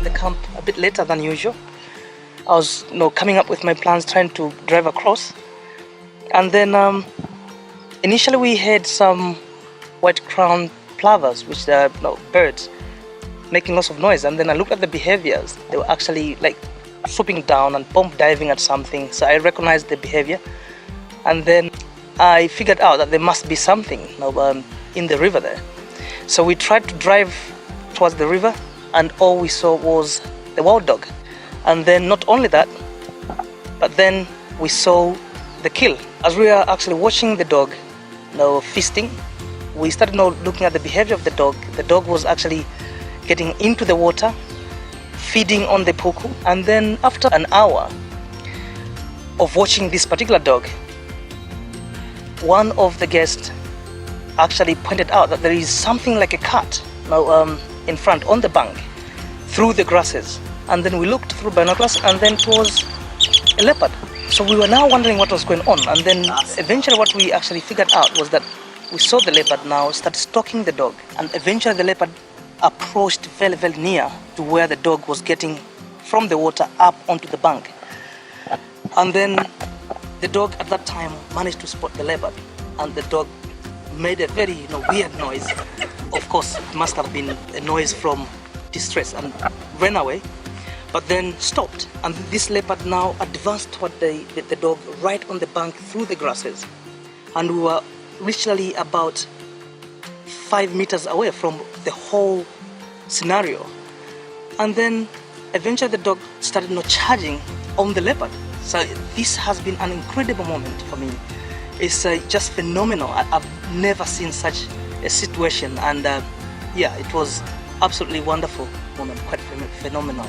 The camp a bit later than usual. I was coming up with my plans, trying to drive across, and then initially we had some white-crowned plovers, which are birds, making lots of noise. And then I looked at the behaviors. They were actually like swooping down and pump diving at something. So I recognized the behavior, and then I figured out that there must be something in the river there. So we tried to drive towards the river, and all we saw was the wild dog. And then not only that, but then we saw the kill. As we were actually watching the dog feasting, we started looking at the behavior of the dog. The dog was actually getting into the water, feeding on the puku. And then after an hour of watching this particular dog, one of the guests actually pointed out that there is something like a cat in front on the bank through the grasses. And then we looked through binoculars, and then it was a leopard. So we were now wondering what was going on. And then eventually what we actually figured out was that we saw the leopard now start stalking the dog. And eventually the leopard approached very, very near to where the dog was getting from the water up onto the bank. And then the dog at that time managed to spot the leopard, and the dog made a very weird noise. Of course, it must have been a noise from distress, and ran away, but then stopped. And this leopard now advanced toward the dog right on the bank through the grasses. And we were literally about 5 meters away from the whole scenario. And then eventually the dog started charging on the leopard. So this has been an incredible moment for me. It's just phenomenal. I've never seen such a situation, and yeah, it was absolutely wonderful moment, quite phenomenal.